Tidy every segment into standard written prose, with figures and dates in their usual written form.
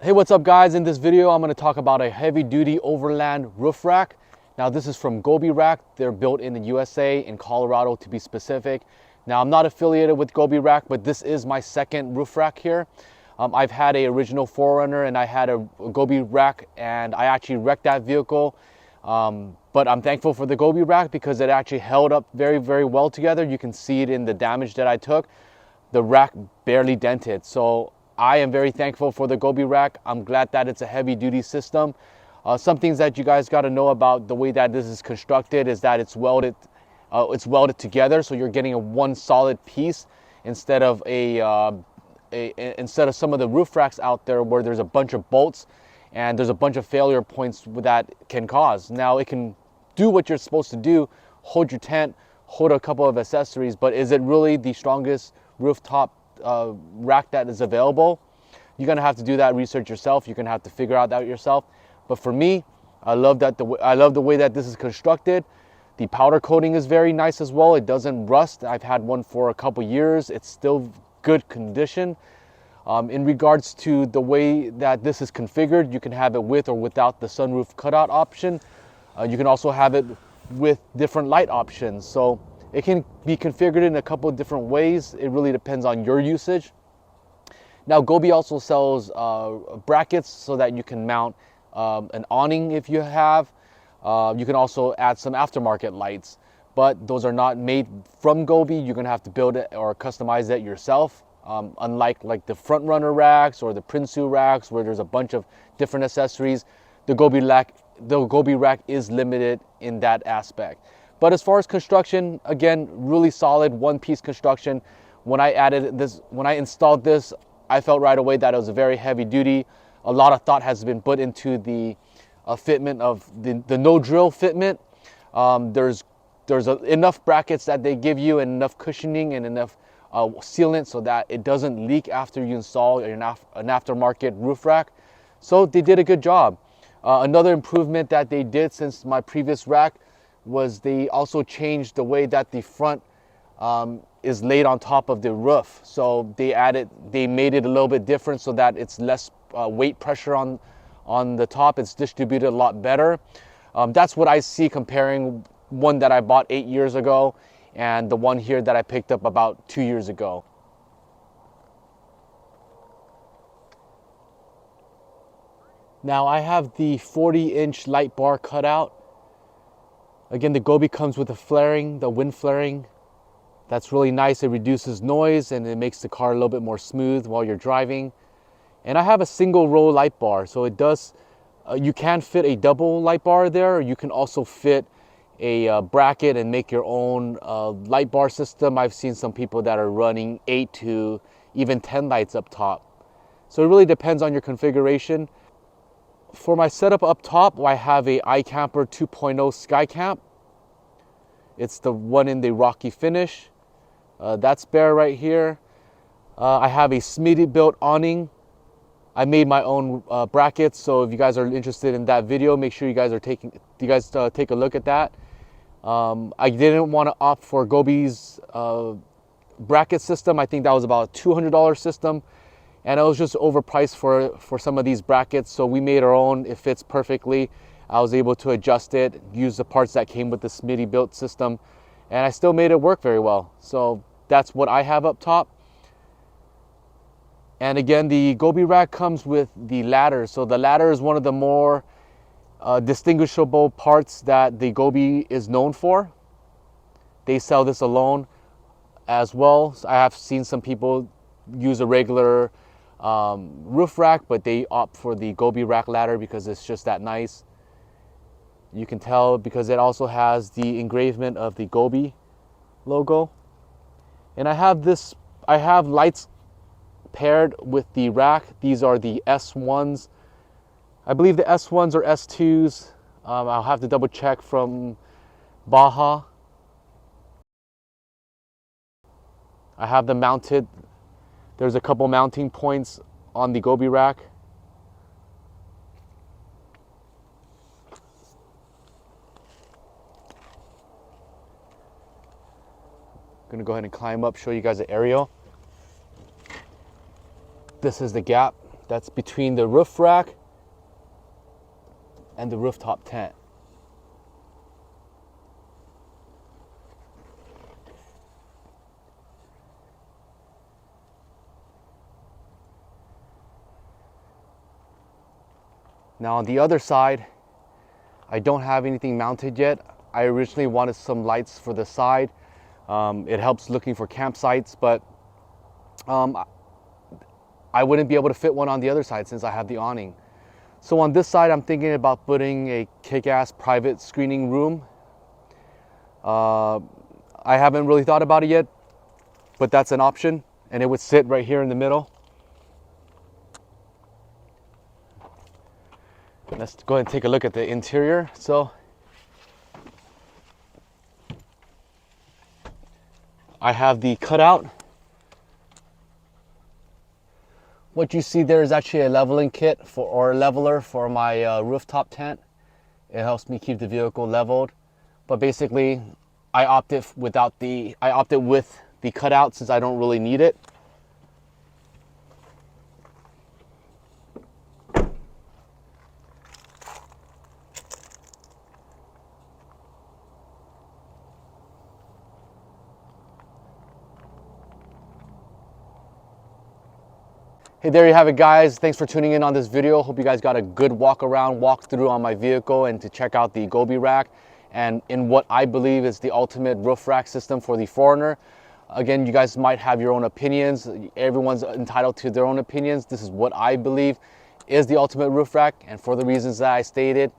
Hey, what's up guys? In this video, I'm going to talk about a heavy duty overland roof rack. Now this is from Gobi Rack. They're built in the USA, in Colorado to be specific. Now I'm not affiliated with Gobi Rack, but this is my second roof rack here. I've had a original 4Runner and I had a Gobi Rack, and I actually wrecked that vehicle. But I'm thankful for the Gobi Rack because it actually held up very well together. You can see it in the damage that I took. The rack barely dented. So I am very thankful for the Gobi Rack. I'm glad that it's a heavy duty system. Some things that you guys got to know about the way that this is constructed is that it's welded together, so you're getting a one solid piece instead of instead of some of the roof racks out there where there's a bunch of bolts and there's a bunch of failure points that can cause. Now it can do what you're supposed to do, hold your tent, hold a couple of accessories, but is it really the strongest rooftop rack that is available? You're gonna have to do that research yourself. You're gonna have to figure out that yourself. But for me, I love the way that this is constructed. The powder coating is very nice as well. It doesn't rust. I've had one for a couple years. It's still good condition. In regards to the way that this is configured, you can have it with or without the sunroof cutout option. You can also have it with different light options. So it can be configured in a couple of different ways. It really depends on your usage. Now, Gobi also sells brackets so that you can mount an awning if you have. You can also add some aftermarket lights, but those are not made from Gobi. You're gonna have to build it or customize it yourself. Unlike like the 4Runner racks or the Prinsu racks where there's a bunch of different accessories, the Gobi Rack is limited in that aspect. But as far as construction, again, really solid one-piece construction. When I installed this, I felt right away that it was a very heavy duty. A lot of thought has been put into the fitment of the no drill fitment. There's enough brackets that they give you and enough cushioning and enough sealant so that it doesn't leak after you install an aftermarket roof rack. So they did a good job. Another improvement that they did since my previous rack was they also changed the way that the front is laid on top of the roof. So they made it a little bit different so that it's less weight pressure on the top. It's distributed a lot better. That's what I see comparing one that I bought 8 years ago and the one here that I picked up about 2 years ago. Now I have the 40-inch light bar cutout. Again, the Gobi comes with the wind flaring. That's really nice. It reduces noise and it makes the car a little bit more smooth while you're driving. And I have a single row light bar, so it does, you can fit a double light bar there, or you can also fit a bracket and make your own light bar system. I've seen some people that are running 8 to even 10 lights up top. So it really depends on your configuration. For my setup up top, I have a ikamper 2.0 Sky Camp. It's the one in the rocky finish. That's bare right here. I have a Smittybilt awning. I made my own brackets, so if you guys are interested in that video, make sure you guys take a look at that. I didn't want to opt for Gobi's bracket system. I think that was about a $200 system. And it was just overpriced for some of these brackets, so we made our own. It fits perfectly. I was able to adjust it, use the parts that came with the Smittybilt system, and I still made it work very well. So that's what I have up top. And again, the Gobi Rack comes with the ladder. So the ladder is one of the more distinguishable parts that the Gobi is known for. They sell this alone as well. So I have seen some people use a regular roof rack, but they opt for the Gobi Rack ladder because it's just that nice. You can tell because it also has the engravement of the Gobi logo. And I have lights paired with the rack. These are the S1s. I believe the S1s or S2s. I'll have to double check from Baja. I have them mounted. There's a couple mounting points on the Gobi Rack. I'm gonna go ahead and climb up, show you guys the aerial. This is the gap that's between the roof rack and the rooftop tent. Now on the other side, I don't have anything mounted yet. I originally wanted some lights for the side. It helps looking for campsites, but I wouldn't be able to fit one on the other side since I have the awning. So on this side, I'm thinking about putting a kick-ass private screening room. I haven't really thought about it yet, but that's an option, and it would sit right here in the middle. Let's go ahead and take a look at the interior. So I have the cutout. What you see there is actually a leveling kit or a leveler for my rooftop tent. It helps me keep the vehicle leveled. But basically, I opted with the cutout since I don't really need it. Hey, there you have it, guys. Thanks for tuning in on this video. Hope you guys got a good walk through on my vehicle and to check out the Gobi rack and in what I believe is the ultimate roof rack system for the 4Runner. Again, you guys might have your own opinions. Everyone's entitled to their own opinions. This is what I believe is the ultimate roof rack, and for the reasons that I stated.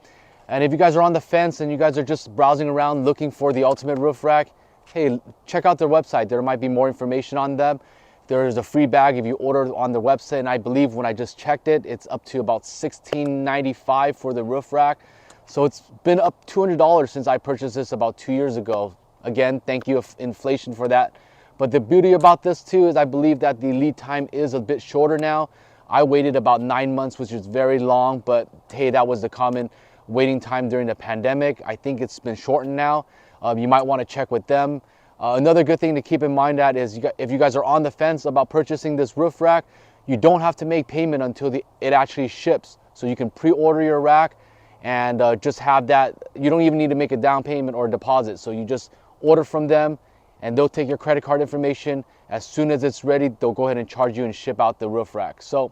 And if you guys are on the fence and you guys are just browsing around looking for the ultimate roof rack, hey, check out their website. There might be more information on them. There is a free bag if you order on the website, and I believe when I just checked it, it's up to about $16.95 for the roof rack. So it's been up $200 since I purchased this about 2 years ago. Again, thank you inflation for that. But the beauty about this too is I believe that the lead time is a bit shorter now. I waited about 9 months, which is very long, but hey, that was the common waiting time during the pandemic. I think it's been shortened now. You might want to check with them. Another good thing to keep in mind that is if you guys are on the fence about purchasing this roof rack, you don't have to make payment until it actually ships. So you can pre-order your rack and just have that. You don't even need to make a down payment or a deposit. So you just order from them and they'll take your credit card information. As soon as it's ready, they'll go ahead and charge you and ship out the roof rack. So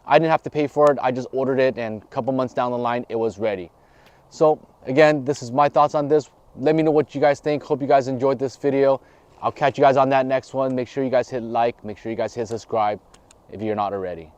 I didn't have to pay for it. I just ordered it, and a couple months down the line, it was ready. So again, this is my thoughts on this. Let me know what you guys think. Hope you guys enjoyed this video. I'll catch you guys on that next one. Make sure you guys hit like. Make sure you guys hit subscribe if you're not already.